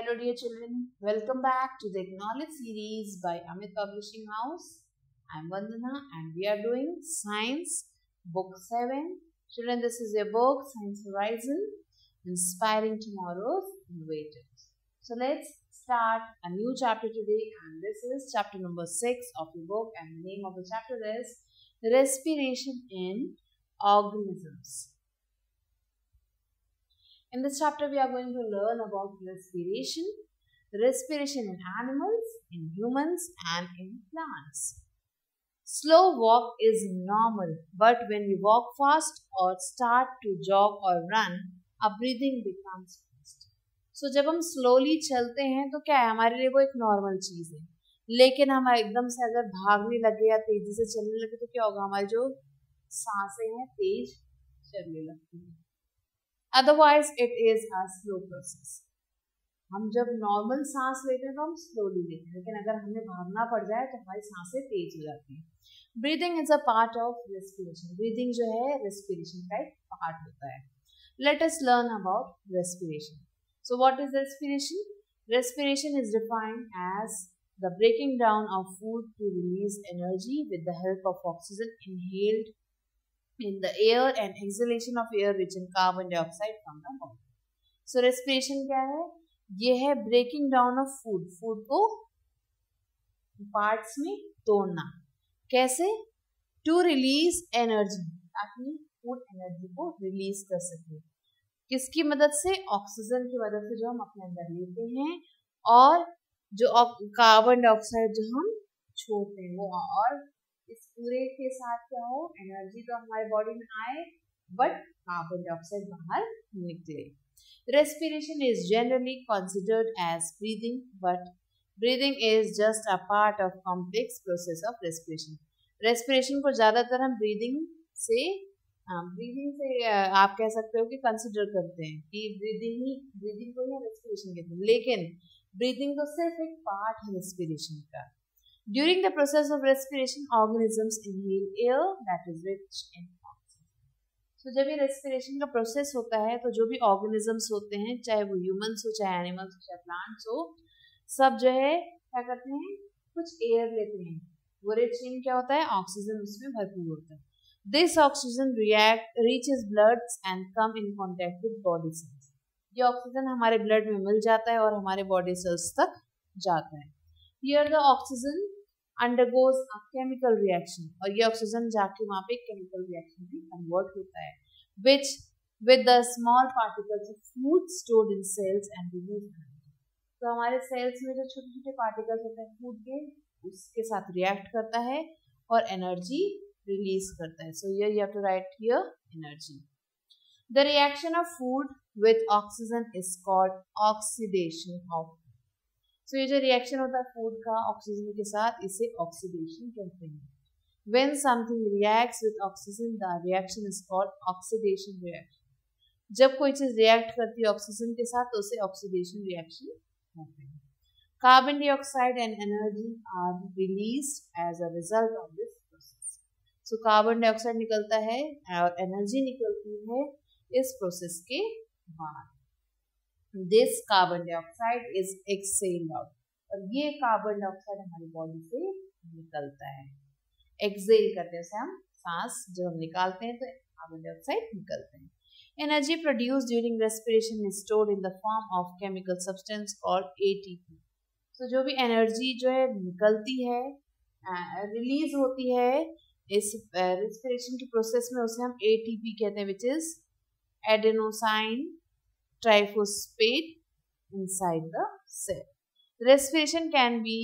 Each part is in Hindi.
Hello dear children, welcome back to the Acknowledge series by Amit Publishing House. I am Vandana and we are doing Science Book 7. Children, this is your book, Science Horizon, Inspiring Tomorrow's Innovators. So let's start a new chapter today, and this is chapter number 6 of your book, and the name of the chapter is Respiration in Organisms. In this chapter, we are going to learn about respiration in animals, in humans, and in plants. Slow walk is normal, but when we walk fast or start to jog or run, our breathing becomes fast. So जब हम slowly चलते हैं तो क्या है, हमारे लिए वो एक normal चीज़ है. लेकिन हम एकदम से अगर भागने लगे या तेजी से चलने लगे तो क्या होगा, हमारी जो सांसें हैं तेज चलने लगती हैं. Otherwise, it is a slow process. हम जब नॉर्मल सांस लेते हैं तो हम स्लोली लेते हैं, लेकिन अगर हमें भागना पड़ जाए तो हमारी सांसें तेज हो जाती हैं. Breathing is a part of respiration. Breathing जो है रेस्पिरेशन का एक पार्ट होता है. Let us learn about respiration. So what is respiration? Respiration is defined as the breaking down of food to release energy with the help of oxygen inhaled in the air and exhalation of air rich in carbon dioxide from the body. So respiration क्या है? ये है breaking down of food. Food को parts में तोड़ना. कैसे? To release energy. ताकि food energy को release कर सके. किसकी मदद से? ऑक्सीजन की मदद से जो हम अपने अंदर लेते हैं, और जो कार्बन डाइऑक्साइड जो हम छोड़ते हैं वो, और इस पूरे के साथ क्या हो, एनर्जी तो हमारे बॉडी में आए बट कार्बन डाइऑक्साइड बाहर निकले. Respiration is generally considered as breathing, but breathing is just a part of complex process of respiration. Respiration को ज़्यादातर हम ब्रीदिंग से आप कह सकते हो कि कंसिडर करते हैं कि ब्रीदिंग को ही रेस्पिरेशन कहते हैं, लेकिन ब्रीदिंग तो सिर्फ एक पार्ट है रेस्पिरेशन का. During the process of respiration, organisms inhale air that is rich in oxygen. So जब ये respiration का process होता है तो जो भी organisms होते हैं, चाहे वो humans हो, चाहे animals हो, चाहे plants हो, सब जो है क्या करते हैं, कुछ air लेते हैं. वो rich in क्या होता है, ऑक्सीजन उसमें भरपूर होता है. This oxygen reaches blood and come in contact with body cells. ये ऑक्सीजन हमारे ब्लड में मिल जाता है और हमारे बॉडी सेल्स तक जाता है. Here the oxygen undergoes a chemical reaction, और ये ऑक्सीजन जाके वहाँ पे chemical reaction में convert होता है, which with the small particles of food stored in cells and release energy. तो हमारे cells में जो छोटे छोटे particles होते हैं food के, उसके साथ react करता है और energy release करता है. So here you have to write here energy. The reaction of food with oxygen is called oxidation of. So ये जो रिएक्शन होता है फूड का ऑक्सीजन के साथ, इसे ऑक्सीडेशन कहते हैं. When something reacts with oxygen, the reaction is called oxidation reaction. जब कोई चीज रिएक्ट करती है ऑक्सीजन के साथ तो उसे ऑक्सीडेशन रिएक्शन कहते हैं. Carbon dioxide and energy are released as a result of this process. So carbon dioxide निकलता है और एनर्जी निकलती है इस प्रोसेस के बाद. This carbon dioxide is exhaled out, और ये कार्बन डाइऑक्साइड हमारी बॉडी से निकलता है. एक्सेल करते हैं हम, सांस जब हम निकालते हैं तो कार्बन डाइऑक्साइड निकलते हैं. Energy produced during respiration is stored in the form of chemical substance called ATP. तो जो भी एनर्जी जो है निकलती है, रिलीज होती है इस रेस्पिरेशन के प्रोसेस में, उसे हम एटीपी कहते हैं, which is adenosine triphosphate inside the cell. Respiration can be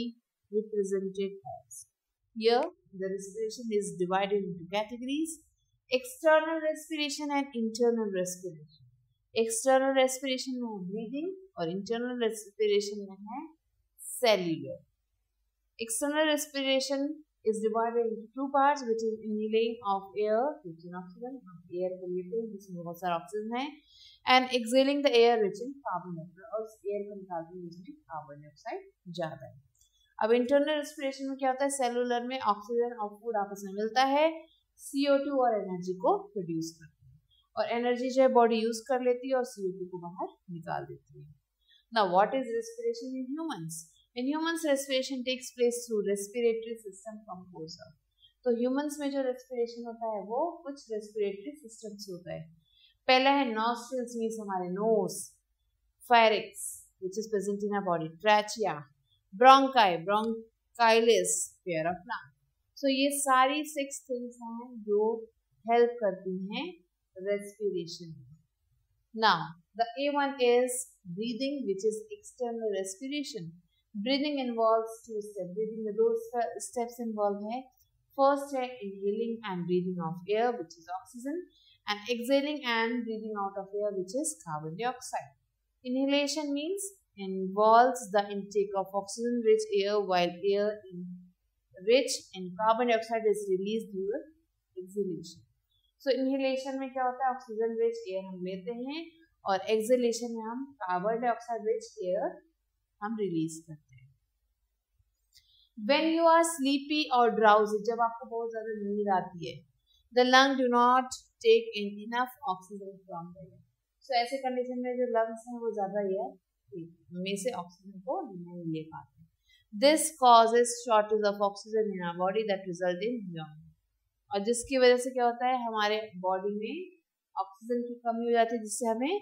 represented as, here the respiration is divided into categories: external respiration and internal respiration. External respiration में breathing और internal respiration में है cellular. External respiration is divided into two parts, which is inhaling of air rich in oxygen. हम air को लेते हैं जिसमें बहुत सारा ऑक्सीजन है, and exhaling the air rich in carbon dioxide, और एयर को निकालते हैं जिसमें कार्बन डाइऑक्साइड ज्यादा है. अब इंटरनल रेस्पिरेशन में क्या होता है, सेलुलर में ऑक्सीजन और फूड आपस में मिलता है, CO2 और एनर्जी को प्रोड्यूस करता है, और एनर्जी जो है बॉडी यूज कर लेती है और CO2 को बाहर निकाल देती है. Now, what is respiration in humans? In humans, respiration takes place through respiratory system composer. तो humans में जो respiration होता है वो कुछ respiratory systems होता है. पहला है nostrils means हमारे nose, pharynx which is present in our body, trachea, bronchi, bronchitis, pair of lung. So ये सारी 6 things हैं जो help करती हैं respiration. Now the A1 is breathing, which is external respiration. Breathing involves 2 steps. Breathing में 2 steps involved है. First है inhaling and breathing of air, which is oxygen, and exhaling and breathing out of air, which is carbon dioxide. Inhalation means involves the intake of oxygen-rich air, while air rich in carbon dioxide is released during exhalation. So inhalation में क्या होता है? Oxygen-rich air हम लेते हैं और exhalation में हम carbon dioxide-rich air हम release करते हैं. When you are sleepy or drowsy, जब आपको बहुत ज़्यादा नींद आती है, the lung do not take in enough oxygen from the air. So ऐसे कंडीशन में जो lungs हैं वो ज़्यादा एयर में से ऑक्सीजन को नहीं ले पाते. This causes shortage of oxygen in our body that result in yawning. और जिसकी वजह से क्या होता है, हमारे बॉडी में ऑक्सीजन की कमी हो जाती है, जिससे हमें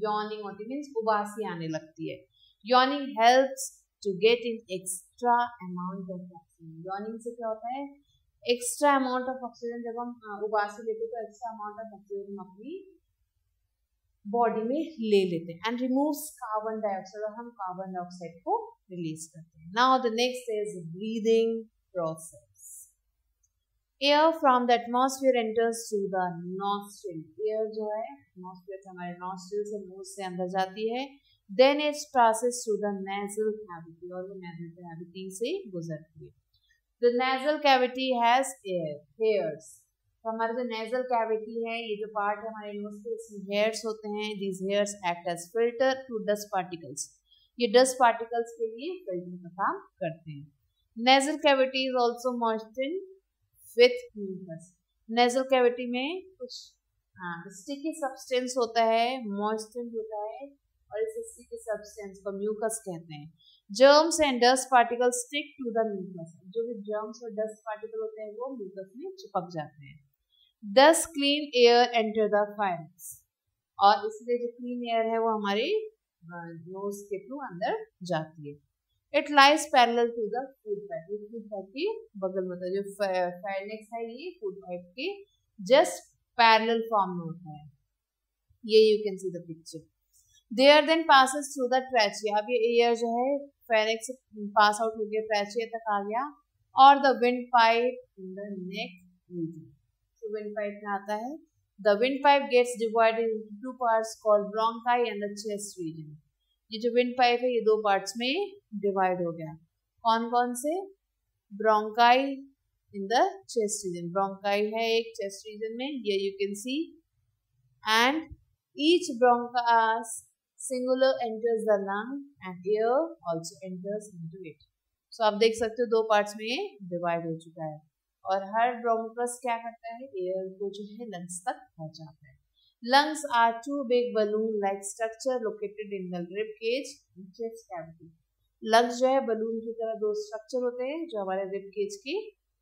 yawning होती है, मीन्स उबासी आने लगती है. Yawning helps to get in extra amount of oxygen. Yawning से क्या होता है, एक्स्ट्रा अमाउंट ऑफ ऑक्सीजन, जब हम उबासी लेते हैं तो एक्स्ट्रा अमाउंट ऑफ ऑक्सीजन हम अपनी बॉडी में ले लेते हैं. एंड रिमूव्स कार्बन डाइऑक्साइड, और हम कार्बन डाइऑक्साइड को रिलीज करते हैं. Now the next is breathing process. Air from the atmosphere enters through the nostril. Air जो है एटमॉस्फेयर से हमारे नॉस्ट्रिल से नोज से अंदर जाती है. Then it passes through the nasal cavity, और वो nasal cavity से गुजरती है. The nasal cavity has hairs. तो हमारे जो nasal cavity है, ये जो पार्ट है हमारे नोज के, इसमें hairs होते हैं. These hairs act as filter to dust particles. ये dust particles के लिए filter का काम करते हैं. Nasal cavity is also moistened with mucus. Nasal cavity में कुछ sticky substance होता है, moistened होता है, और इस sticky substance को mucus कहते हैं. Germs and dust particles stick to the mucus. जो भी germs और dust particles होते हैं वो mucus में चिपक जाते हैं. Thus clean air enter the pharynx. और इसलिए जो clean air है वो हमारे nose के थ्रू अंदर जाती है. It lies parallel to the food pipe. ये food pipe के बगल में होता है. जो pharynx है ये food pipe के just parallel form में होता है. ये you can see the picture. There then passes through the trachea. अब ये एयर जो है pharynx से पास आउट हो गया, trachea तक आ गया, और the windpipe in the neck region. So windpipe में आता है. The windpipe gets divided into 2 parts called bronchi and the chest region. ये जो windpipe है ये 2 parts में divide हो गया. कौन कौन से? Bronchi in the chest region. Bronchi है एक chest region में, ये you can see, and each bronchus singular enters the lung and air also enters into it. So आप देख सकते हो 2 पार्ट्स में ये डिवाइड हो चुका है, और हर ब्रोंकस क्या करता है, एयर को जो है लंग्स तक पहुंचाता है. Lungs are 2 big balloon-like structure located in the rib cage and chest cavity. Lungs जो है बलून की तरह 2 स्ट्रक्चर होते हैं जो हमारे रिब केज के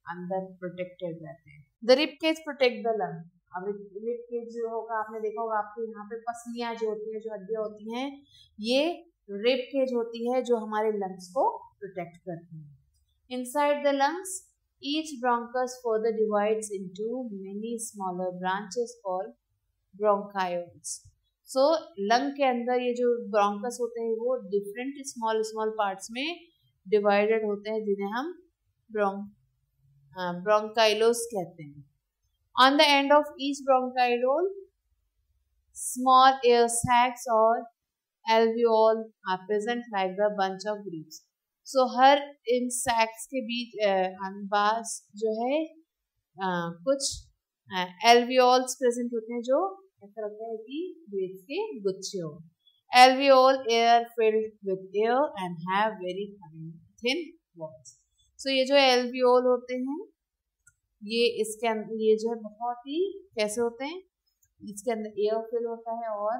अंदर प्रोटेक्टेड रहते हैं. The rib cage protect the lung. अब रिब केज जो होगा आपने देखा होगा, आपके यहाँ पे पसलियां जो होती हैं, जो हड्डियां होती हैं, ये रिब केज होती है जो हमारे लंग्स को प्रोटेक्ट करती है. Inside the lungs each bronchus further divides into many smaller branches called bronchioles. So lung के अंदर ये जो ब्रोंकस होते हैं वो डिफरेंट स्मॉल पार्ट्स में डिवाइडेड होते हैं, जिन्हें हम ब्रोंकाइलोस कहते हैं. On the end of each bronchiole, small air sacs or alveoli are present like the bunch of grapes. So her in sacs के बीच पास जो है कुछ alveoles present होते हैं, जो ऐसा लगता है कि grapes के गुच्छे हो. Alveoli air filled with air and have very thin walls. So ये जो alveoli होते हैं ये इसके अंदर, ये जो है बहुत ही कैसे होते हैं, इसके अंदर एयर फिल होता है और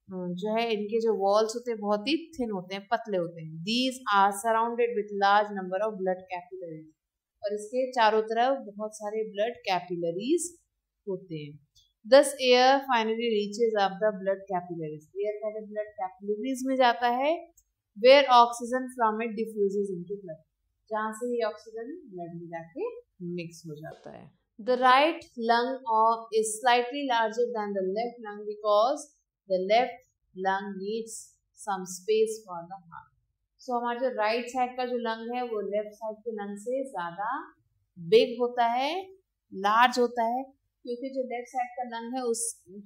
जो है इनके जो वॉल्स होते हैं बहुत ही थिन होते हैं, पतले होते हैं. These are surrounded with large number of blood capillaries. और इसके चारों तरफ बहुत सारे ब्लड कैपिलरीज होते हैं. Thus air finally reaches up the blood capillaries. Air पहले ब्लड कैपिलरीज में जाता है, where oxygen from it diffuses into blood. जहाँ से ये ऑक्सीजन ब्लड में जाके मिक्स हो जाता है. The right lung is slightly larger than the left lung because the left lung needs some space for the heart. So हमारे जो राइट साइड का जो लंग है वो लेफ्ट साइड के लंग से ज़्यादा बिग होता है, लार्ज होता है, क्योंकि जो लेफ्ट साइड का लंग है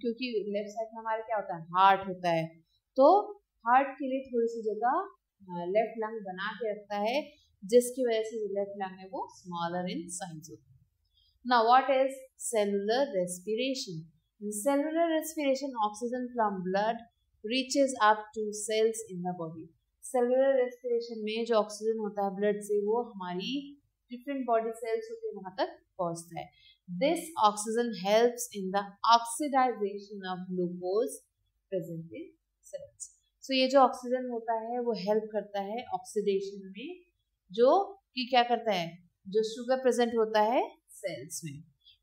क्योंकि लेफ्ट साइड में हमारे क्या होता है, हार्ट होता है. तो हार्ट के लिए थोड़ी सी जगह लेफ्ट लंग बना के रखता है, जिसकी वजह से जो लेफ्ट लंग है वो स्मॉलर इन साइज होता है. Now, what is cellular respiration? In cellular respiration, oxygen from blood reaches up to cells in the body. Cellular respiration में जो ऑक्सीजन होता है ब्लड से वो हमारी different body cells होते हैं वहाँ तक पहुँचता है. This oxygen helps in the oxidization of glucose present in cells. So ये जो ऑक्सीजन होता है वो हेल्प करता है ऑक्सीडेशन में, जो कि क्या करता है, जो शुगर प्रेजेंट होता है सेल्स में.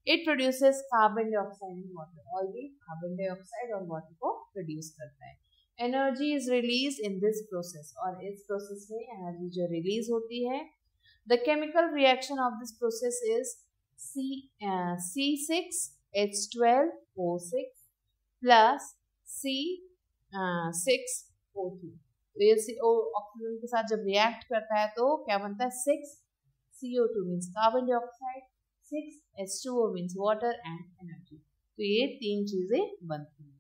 It produces carbon dioxide in water. और ये कार्बन डाइऑक्साइड और वाटर को प्रोड्यूस करता है. Energy is release in this process. और इस प्रोसेस में एनर्जी जो रिलीज होती है, the chemical reaction of this process is C6H12O6 plus C6O2. तो ये ऑक्सीजन के साथ जब रिएक्ट करता है तो क्या बनता है, 6CO2 means carbon dioxide, 6H2O means water and energy. तो ये तीन चीजें बनती हैं.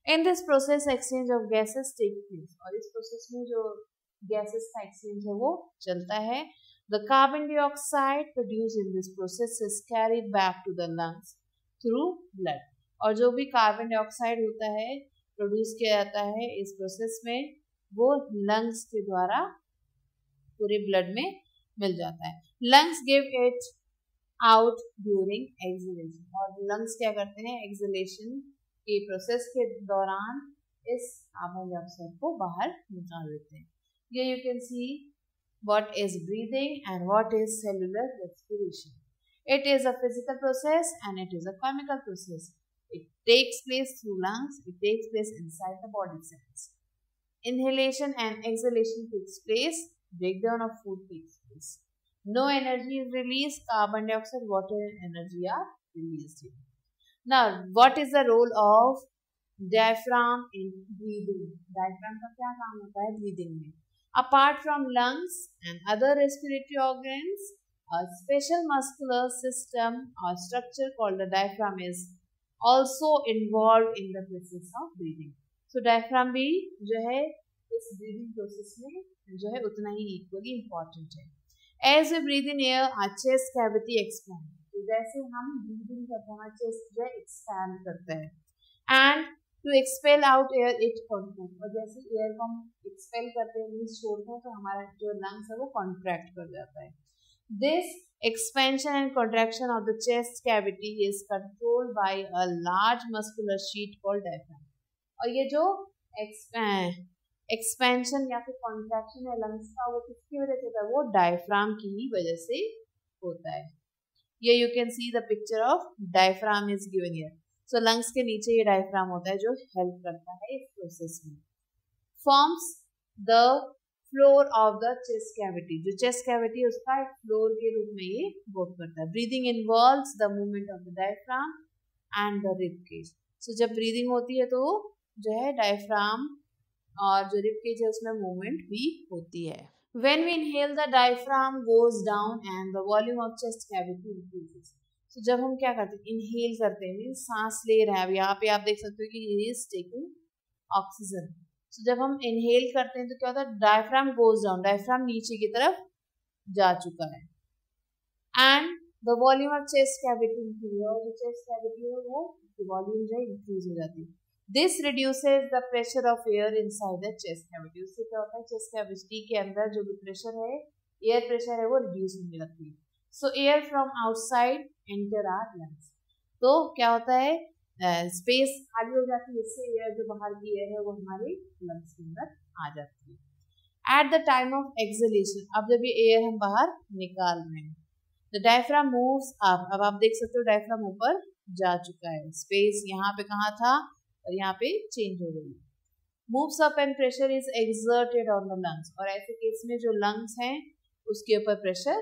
In this process exchange of gases take place. और इस प्रोसेस में जो गैसेस का एक्सचेंज है वो चलता है. The carbon dioxide produce in this process is carried back to the lungs through blood. और जो भी कार्बन डाइऑक्साइड होता है प्रोड्यूस किया जाता है इस प्रोसेस में, वो लंग्स के द्वारा पूरे ब्लड में मिल जाता है. Lungs give it out during exhalation. और लंग्स क्या करते हैं, एक्सहेलेशन के प्रोसेस के दौरान इस कार्बन डाइऑक्साइड को बाहर निकाल देते हैं. ये you can see what is breathing and what is cellular respiration. It is a physical process and it is a chemical process. It takes place through lungs. It takes place inside the body cells. Inhalation and exhalation takes place. Breakdown of food takes place. No energy is released. Carbon dioxide, water and energy are released here. Now, what is the role of diaphragm in breathing? Diaphragm का क्या काम होता है breathing में? Apart from lungs and other respiratory organs, a special muscular system or structure called the diaphragm is also involved in the process of breathing. So diaphragm भी जो है इस breathing process में जो है उतना ही equally important है. As we breathe in air, our chest cavity expands. तो जैसे हम breathing करते हैं, हमारा chest जो है expand करता है. And to expel out air, it contracts. और जैसे एयर को हम एक्सपेल करते हैं, मीन्स छोड़ते हैं, तो हमारा जो लंग्स है वो कॉन्ट्रैक्ट कर जाता है. This expansion and contraction of the chest cavity is controlled by a large muscular sheet called diaphragm. और ये जो एक्सपेंशन या फिर कॉन्ट्रैक्शन है लंग्स का, वो किसकी वजह से होता है, वो डायफ्राम की ही वजह से होता है. ये you can see the picture of diaphragm is given here. So lungs के नीचे ये डायफ्राम होता है जो हेल्प करता है इस प्रोसेस में. Forms the floor of the chest cavity. जो चेस्ट कैविटी है उसका एक फ्लोर के रूप में ये वर्क करता है. Breathing involves the movement of the diaphragm and the rib cage. सो जब ब्रीदिंग होती है तो जो है डायफ्राम और जो रिब केज है उसमें मूवमेंट भी होती है. When we inhale, the diaphragm goes down and the volume of chest cavity increases. तो जब हम क्या करते हैं, इनहेल करते हैं, सांस ले रहे हैं. अब यहाँ पे आप देख सकते हो कि he is taking oxygen. तो जब हम इनहेल करते हैं तो क्या होता है, डायफ्राम गोज डाउन, डायफ्राम नीचे की तरफ जा चुका है. And the volume of chest cavity increase. और जो चेस्ट कैविटी है वो वॉल्यूम जो है इंक्रीज हो जाती है. This reduces the pressure of air inside the chest cavity. उससे क्या होता है, चेस्ट कैविटी के अंदर जो भी प्रेशर है, एयर प्रेशर है, वो रिड्यूस होने लगती है. So air from outside enter our lungs. तो क्या होता है, स्पेस खाली हो जाती है, इससे एयर जो बाहर की एयर है वो हमारे लंग्स के अंदर आ जाती है। At the time of exhalation, अब जब ये एयर हम बाहर निकाल रहे हैं, द डायफ्राम मूव्स अप, अब आप देख सकते हो डायफ्राम ऊपर जा चुका है, स्पेस यहाँ पे कहाँ था और यहाँ पे चेंज हो गई, moves up and pressure is exerted on the lungs, और ऐसे केस में जो लंग्स हैं उसके ऊपर प्रेशर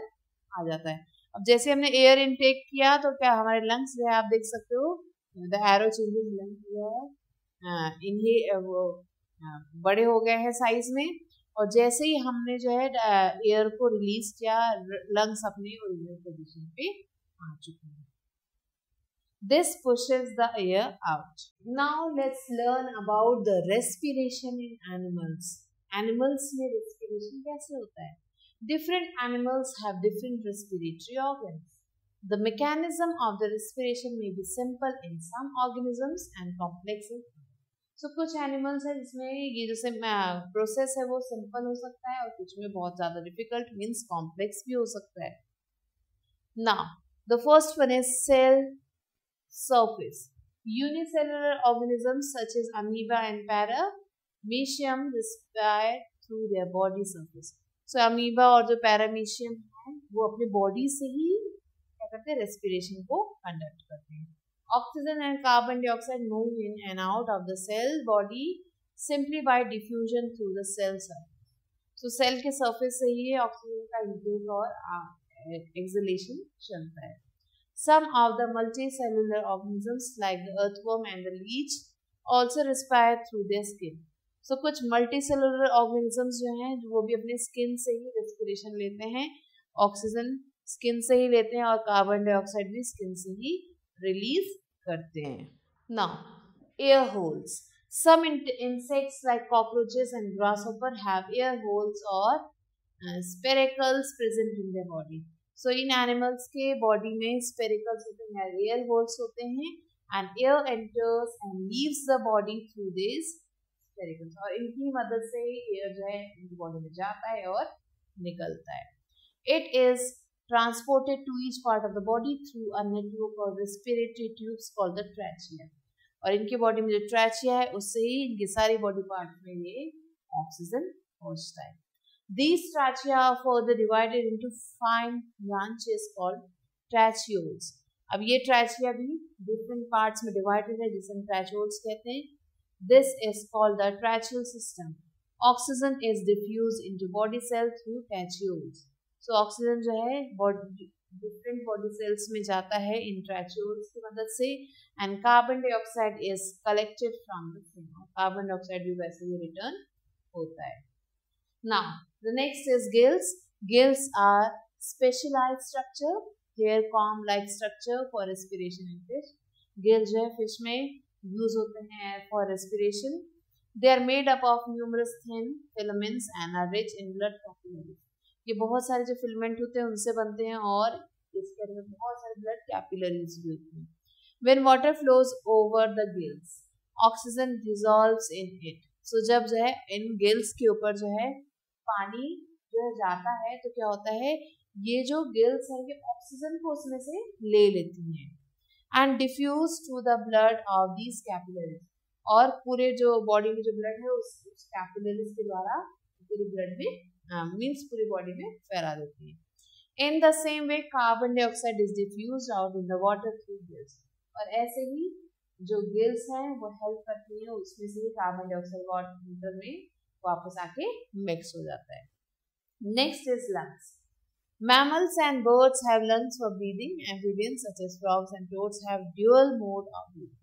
आ जाता है। अब जैसे हमने एयर इनटेक किया तो क्या हमारे लंग्स जो है आप देख सकते हो द एरो चेंजेस लेंथ जो है इन्हें वो बड़े हो गए हैं साइज में, और जैसे ही हमने जो है एयर को रिलीज किया लंग्स अपने ओरिजिनल पोजीशन पे आ चुके हैं। This pushes the air out. Now let's learn about the respiration in animals. Animals में respiration कैसे होता है? Different animals have different respiratory organs. The mechanism of the respiration may be simple in some organisms and complex in others. So कुछ animals है जिसमें ये जैसे process है वो simple हो सकता है और कुछ में बहुत ज़्यादा difficult means complex भी हो सकता है. Now the first one is cell surface. Unicellular organisms such as amoeba and paramecium respire through their body surface. So amoeba और जो paramecium है वो अपने body से ही क्या करते हैं respiration को conduct करते हैं. Oxygen and carbon dioxide move in and out of the cell body simply by diffusion through the cell surface. So cell के surface से ही oxygen का intake और exhalation चलता है. Some of the multicellular organisms like the earthworm and the leech also respire through their skin. So कुछ multicellular organisms जो हैं वो भी अपने skin से ही respiration लेते हैं, oxygen skin से ही लेते हैं और carbon dioxide भी skin से ही release करते हैं. Now, air holes. Some insects like cockroaches and grasshopper have air holes or spiracles present in their body. So in animals के body में spiracles होते हैं, air holes होते हैं, and air enters and leaves the body through these spiracles. और इनकी मदद से air जो है इनकी body में जाता है और निकलता है. It is transported to each part of the body through a network of respiratory tubes called the trachea. और इनकी body में जो trachea है उससे ही इनकी सारी body part में ये oxygen पहुँचता है. These trachea are further divided into fine branches called tracheoles. अब ये trachea भी different parts में divided है जिसे हम tracheoles कहते हैं. This is called the tracheal system. Oxygen is diffused into body cells through tracheoles. So oxygen जो है different body cells में जाता है इन tracheoles की मदद से, and carbon dioxide is collected from the same. Carbon dioxide भी वैसे ही return होता है. Now, the next is gills. Gills are specialized structure, hair comb-like structure for respiration in fish. Gills जो है fish में use होते हैं for respiration. They are made up of numerous thin filaments and are rich in blood capillaries. ये बहुत सारे जो filament होते हैं उनसे बनते हैं और इसके अंदर बहुत सारे blood capillaries भी होते हैं. When water flows over the gills, oxygen dissolves in it. So जब जो है इन gills के ऊपर जो है पानी जो है जाता है तो क्या होता है ये जो गिल्स है ये ऑक्सीजन को उसमें से ले लेती हैं and diffuse to the blood of these capillaries, और पूरे जो बॉडी में जो ब्लड है उस कैपिलरीज के द्वारा पूरी ब्लड में मींस पूरी बॉडी में फैला देती है. In the same way carbon dioxide is diffuse out in the water through gills, और ऐसे ही जो गिल्स हैं वो हेल्प करती है उसमें से कार्बन डाइऑक्साइड वाटर में वापस आके मिक्स हो जाता है. Next is lungs. Mammals and birds have lungs for breathing. Amphibians such as frogs and toads have dual mode of breathing.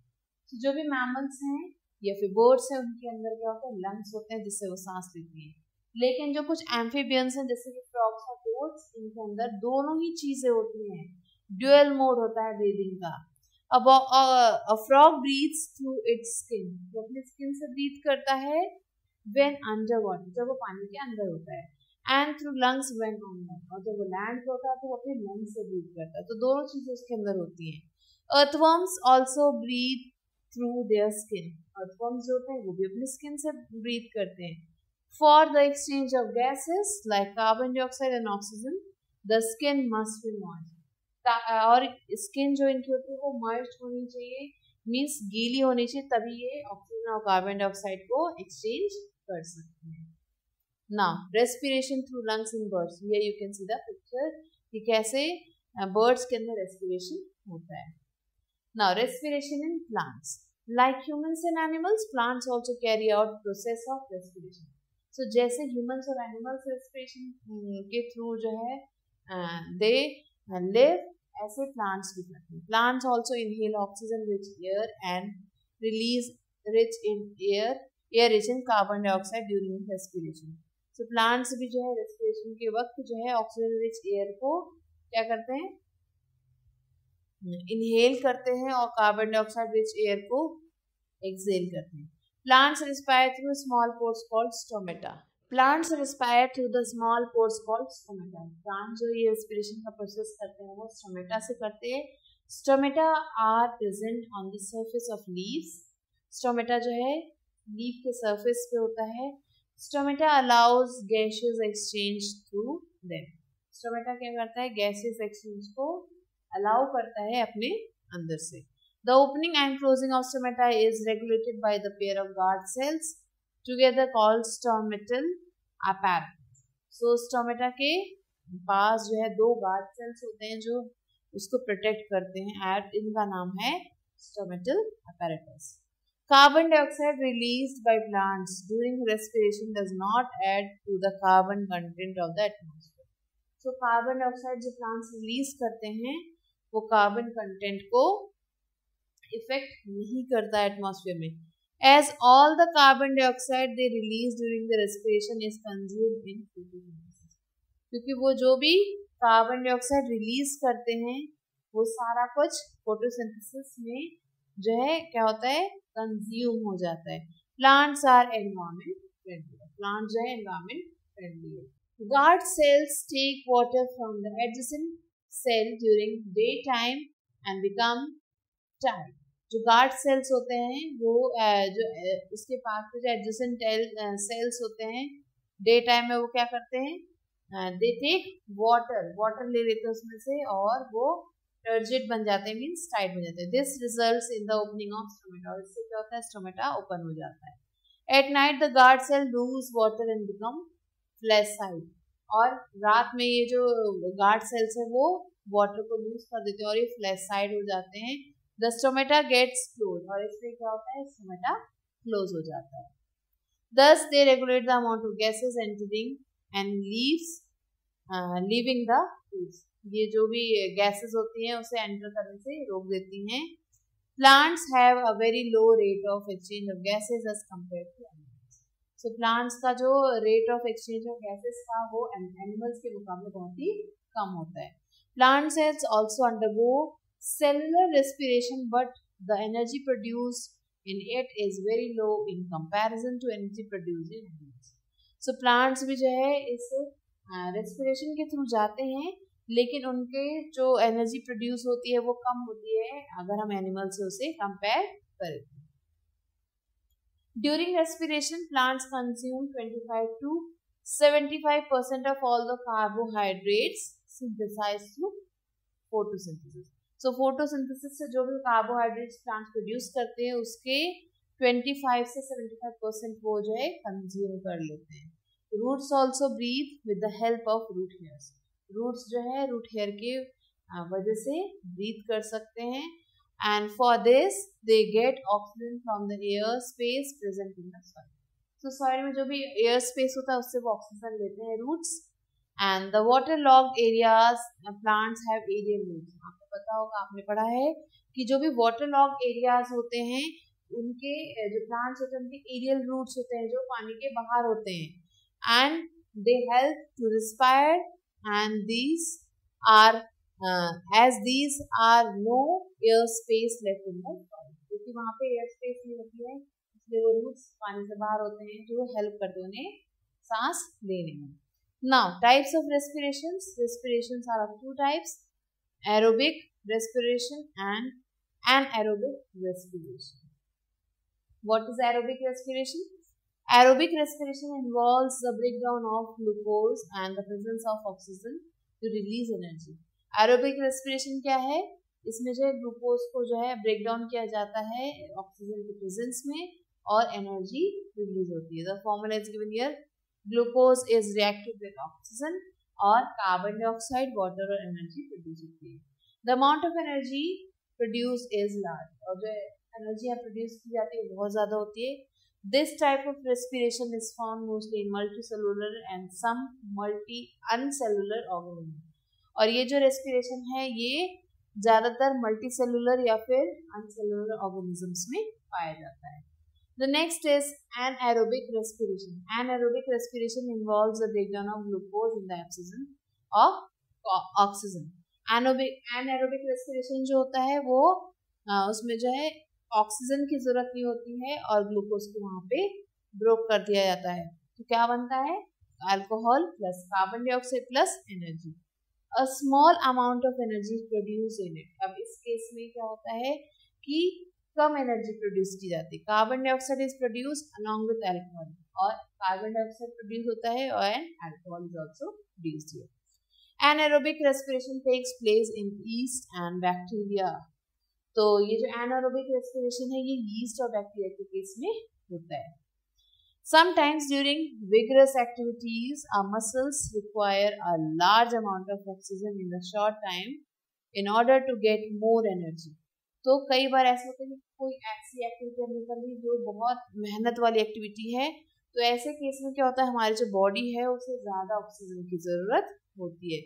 So जो भी mammals हैं या फिर birds हैं उनके अंदर क्या होता है lungs होते हैं जिससे वो सांस लेती हैं. लेकिन जो कुछ amphibians हैं जैसे कि frogs और toads इनके अंदर दोनों ही चीजें होती हैं. Dual mode होता है breathing का. अब a frog breathes through its skin. वो अपने skin से breathe करता है when underwater, जब वो पानी के अंदर होता है, and through lungs when on land, और जब वो लैंड पे होता है तो वो अपने lungs से breathe करता है. तो दोनों चीजें उसके अंदर होती हैं. Earthworms also breathe through their skin. Earthworms जो होते हैं वो भी अपने skin से breathe करते हैं. For the exchange of gases like carbon dioxide and oxygen, the skin must be moist. और स्किन जो इनकी होती है वो मॉइस्ट होनी चाहिए मीन्स गीली होनी चाहिए, तभी ये ऑक्सीजन और कार्बन डाइऑक्साइड को एक्सचेंज कर सकते हैं. Now respiration through lungs in birds. Here you can see the picture कि कैसे बर्ड्स के अंदर रेस्पिरेशन होता है. Now respiration in plants. Like humans and animals, plants also carry out process of respiration. So जैसे humans और animals respiration के through जो है they live, ऐसे plants भी करते हैं. Plants also inhale oxygen rich air and release rich in air rich in carbon dioxide during respiration. So plants भी जो है respiration के वक्त जो है oxygen rich air को क्या करते हैं, इनहेल करते हैं और कार्बन डाइऑक्साइड रिच एयर को एक्सहेल करते हैं. Plants respire through small pores called stomata. Plants respire through the small pores called stomata. Plant जो ये रेस्पिरेशन का प्रोसेस करते हैं वो स्टोमेटा से करते हैं. Stomata are present on the surface of leaves. Stomata जो है लीफ के सरफेस पे होता है. Stomata allows gases exchange through them. Stomata क्या करता है, गैसेस एक्सचेंज को अलाउ करता है अपने अंदर से. The opening and closing of stomata is regulated by the pair of guard cells together called stomatal apparatus. So stomata के पास जो है दो guard cells होते हैं जो उसको protect करते हैं, and इनका नाम है stomatal apparatus. Carbon dioxide released by plants during respiration does not add to the carbon content of the atmosphere. So carbon dioxide जो plants release करते हैं वो कार्बन कंटेंट को इफेक्ट नहीं करता एटमॉस्फेयर में. As all the carbon dioxide they release during the respiration is consumed in photosynthesis. क्योंकि वो जो भी कार्बन डाइऑक्साइड रिलीज करते हैं वो सारा कुछ फोटोसिंथेसिस में जो है क्या होता है, कंज्यूम हो जाता है. Plants are environment friendly. Plant जो है एनवायरमेंट फ्रेंडली है. Guard cells take water from the adjacent cell during day time and become tight. जो गार्ड सेल्स होते हैं वो जो उसके पास जो एडजेसेंट सेल्स होते हैं डे टाइम में वो क्या करते हैं, दे टेक वाटर ले लेते हैं उसमें से और वो टर्जिड बन जाते हैं, मीन्स टाइट बन जाते हैं. This results in the opening of stomata. इससे क्या होता है, स्टोमेटा ओपन हो जाता है. At night the guard cell lose water and become flaccid. और रात में ये जो गार्ड सेल्स है वो वाटर को लूज कर देते हैं और ये फ्लैसाइड हो जाते हैं. The stomata gets close. और इससे क्या होता है, स्टोमेटा क्लोज हो जाता है. Thus they regulate the amount of gases entering and leaving the tubes. ये जो भी गैसेस होती हैं उसे एंटर करने से रोक देती हैं. Plants have a very low rate of exchange of gases as compared to animals. So plants का जो rate of exchange of gases का वो animals के मुकाबले बहुत ही कम होता है. Plant cells also undergo cellular respiration, but the energy produced in it is very low in comparison to energy produced in animals. So plants भी जो है इस respiration के through जाते हैं, लेकिन उनके जो एनर्जी प्रोड्यूस होती है वो कम होती है अगर हम एनिमल से उसे कंपेयर करें. During respiration plants consume 25 to 75% of all the carbohydrates synthesized through photosynthesis. So photosynthesis से जो भी कार्बोहाइड्रेट्स प्लांट्स प्रोड्यूस करते हैं उसके 25 से 75% वो जो है कंज्यूम कर लेते हैं. Roots also breathe with the help of root hairs. Roots जो है रूट हेयर के वजह से ब्रीथ कर सकते हैं. And for this they get oxygen from the air space present in the soil. तो सॉइल में जो भी एयर स्पेस होता है उससे वो ऑक्सीजन लेते हैं roots. And the water logged areas plants have aerial roots. आपको पता होगा, आपने पढ़ा है कि जो भी वाटर लॉग्ड एरियाज होते हैं उनके जो प्लांट्स होते हैं उनके एरियल रूट्स होते हैं जो पानी के बाहर होते हैं. And they help to respire. And these are as these are no air space left in the soil. क्योंकि वहाँ पे एयर स्पेस नहीं होती है इसलिए वो रूट्स पानी से बाहर होते हैं जो हेल्प करते हैं उन्हें सांस लेने में. Now types of respirations. Respirations are of two types: aerobic respiration and anaerobic respiration. What is aerobic respiration? Aerobic respiration involves the breakdown of glucose and the presence of oxygen to release energy. Aerobic respiration क्या है? इसमें जो है ग्लूकोज को जो है ब्रेक डाउन किया जाता है ऑक्सीजन के प्रेजेंस में और एनर्जी रिलीज होती है. The formula is given here. Glucose is reacted with oxygen और कार्बन डाइऑक्साइड, वाटर और एनर्जी प्रोड्यूस होती है. The amount of energy produce is large. और जो एनर्जी यहाँ प्रोड्यूस की जाती है बहुत ज्यादा होती है. This type of respiration is found mostly in multicellular and some multi unicellular organism. और ये जो रेस्पिरेशन है ये ज्यादातर मल्टीसेलुलर या फिर अनसेलुलर ऑर्गेनिजम्स में पाया जाता है. The next is anaerobic respiration. Anaerobic respiration involves the breakdown of glucose in the absence of oxygen. Anaerobic respiration जो होता है वो उसमें जो है ऑक्सीजन की जरूरत नहीं होती है और ग्लूकोज को वहां पे ब्रोक कर दिया जाता है. तो क्या बनता है? Alcohol plus carbon dioxide plus energy. A small amount of energy is produced in it. अब इस केस में क्या होता है कि कम एनर्जी प्रोड्यूस की जाती है. Carbon dioxide is produce along with alcohol और कार्बन डाइऑक्साइड प्रोड्यूस होता है और alcohol is also produced here. Anaerobic respiration takes place in yeast and bacteria. तो ये जो एनाएरोबिक रेस्पिरेशन है ये यीस्ट और बैक्टीरिया के केस में होता है. Sometimes during vigorous activities, our muscles require a large amount of oxygen in a short time in order to get more energy. तो कई बार ऐसा होता है कि कोई ऐसी एक्टिविटी हमने कर ली जो बहुत मेहनत वाली एक्टिविटी है, तो ऐसे केस में क्या होता है हमारी जो बॉडी है उसे ज़्यादा ऑक्सीजन की ज़रूरत होती है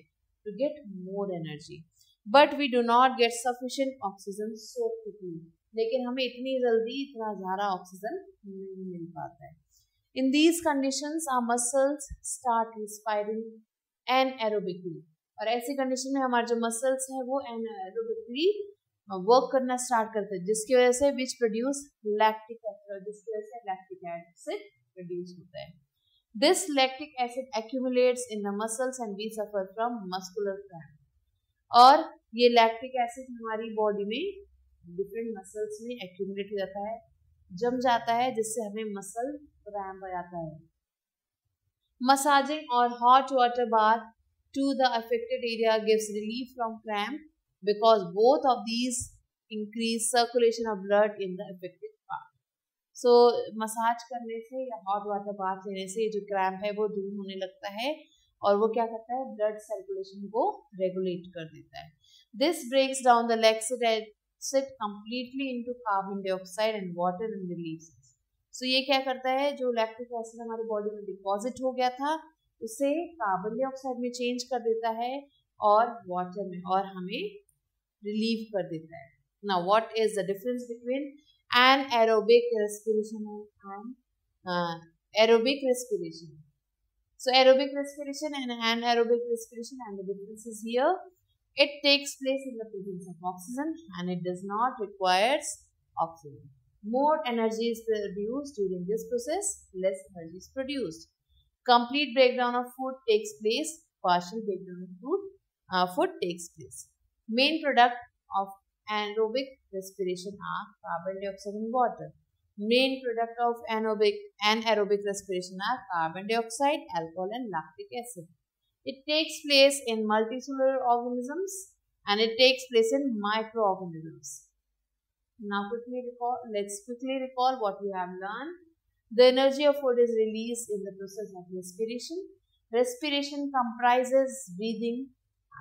to get more energy. But we do not get sufficient oxygen so quickly. लेकिन हमें इतनी जल्दी इतना ज़्यादा ऑक्सीजन नहीं मिल पाता है. In these conditions, our muscles start respiring anaerobically. और ऐसी कंडीशन में हमारे जो मसल्स हैं वो anaerobically वर्क करना स्टार्ट करते हैं, जिसकी वजह से विच प्रोड्यूस लैक्टिक एसिड, जिसकी वजह से लैक्टिक एसिड प्रोड्यूस होता है. This lactic acid accumulates in the muscles and we suffer from muscular cramp. और ये लैक्टिक एसिड हमारी बॉडी में डिफरेंट मसल्स में एक्यूमुलेट हो जाता है, जम जाता है, जिससे हमें मसल क्रैम्प आ जाता है. मसाजिंग और hot water bath to the affected area gives relief from cramp because both of these increase circulation of blood in the affected part. So massage करने से या हॉट वाटर बाथ लेने से जो क्रैम्प है वो दूर होने लगता है और वो क्या करता है ब्लड सर्कुलेशन को रेगुलेट कर देता है. This breaks down the lactic acid completely into carbon dioxide and water and releases. So ये क्या करता है, जो लैक्टिक एसिड हमारी बॉडी में डिपॉजिट हो गया था उसे कार्बन डाइऑक्साइड में चेंज कर देता है और वाटर में, और हमें रिलीव कर देता है. Now what is the difference between anaerobic respiration and aerobic respiration? So aerobic respiration and anaerobic respiration, and the difference is here. It takes place in the presence of oxygen and it does not require oxygen. More energy is produced during this process, less energy is produced. Complete breakdown of food takes place, partial breakdown of food takes place. Main product of anaerobic respiration are carbon dioxide and water. Main product of anaerobic respiration are carbon dioxide, alcohol and lactic acid. It takes place in multicellular organisms and it takes place in microorganisms. Now let's quickly recall what we have learned. The energy of food is released in the process of respiration. Respiration comprises breathing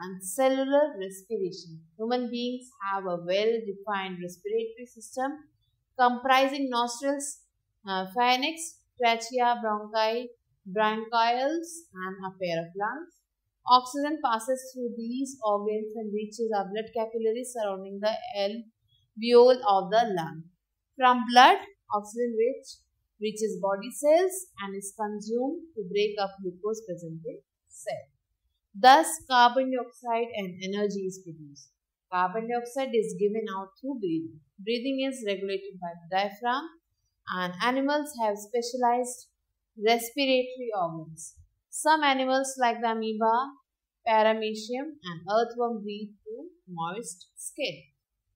and cellular respiration. Human beings have a well-defined respiratory system comprising nostrils, pharynx, trachea, bronchioles, and a pair of lungs. Oxygen passes through these organs and reaches our blood capillaries surrounding the alveoli of the lung. From blood, oxygen reaches body cells and is consumed to break up glucose present in cell. Thus, carbon dioxide and energy is produced. Carbon dioxide is given out through breathing. Breathing is regulated by the diaphragm, and animals have specialized respiratory organs. Some animals like the amoeba, paramecium, and earthworm breathe through moist skin.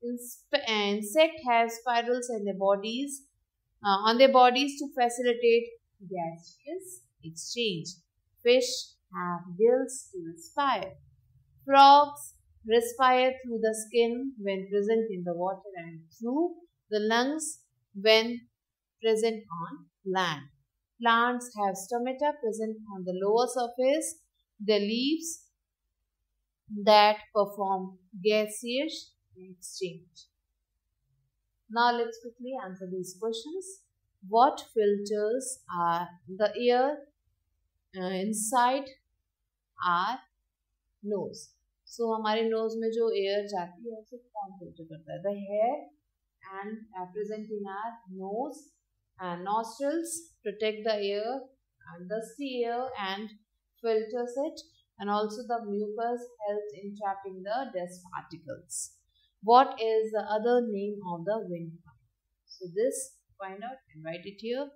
Insects have spirals in their bodies, on their bodies to facilitate gaseous exchange. Fish have gills to respire. Frogs respire through the skin when present in the water and through the lungs when present on land. Plants have stomata present on the lower surface. The leaves that perform gaseous exchange. Now let's quickly answer these questions. What filters are the air inside our nose? So हमारे nose में जो air जाती है उसे कौन filter करता है? The hair and present in our nose and nostrils protect the air and dusty air and filters it, and also the mucus helps in trapping the dust particles. What is the other name of the windpipe? So this find out and write it here.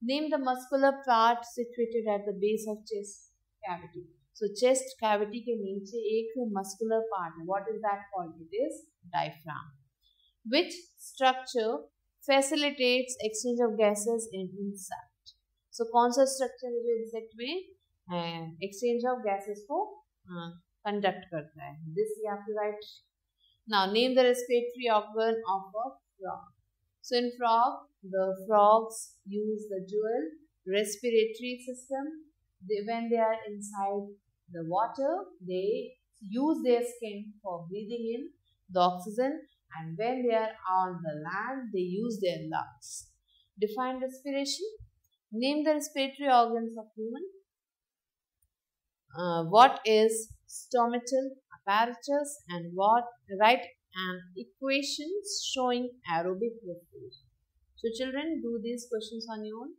Name the muscular part situated at the base of chest cavity. So chest cavity के नीचे एक muscular part है. What is that called? It is diaphragm. Which structure facilitates exchange of gases in insect? So कौन सा structure है जो insect में exchange of gases को conduct करता है? This you have to write. Now name the respiratory organ of a frog. So in frog, the frogs use the dual respiratory system. When they are inside the water, they use their skin for breathing in the oxygen, and when they are on the land, they use their lungs. Define respiration. Name the respiratory organs of human. What is stomatal apparatus, and write an equation showing aerobic respiration. So children, do these questions on your own.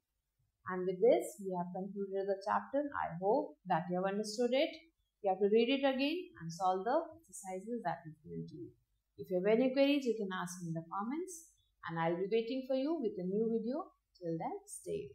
And with this, we have concluded the chapter. I hope that you have understood it. You have to read it again and solve the exercises that is given to you. If you have any queries, you can ask me in the comments, and I'll be waiting for you with a new video. Till then, stay.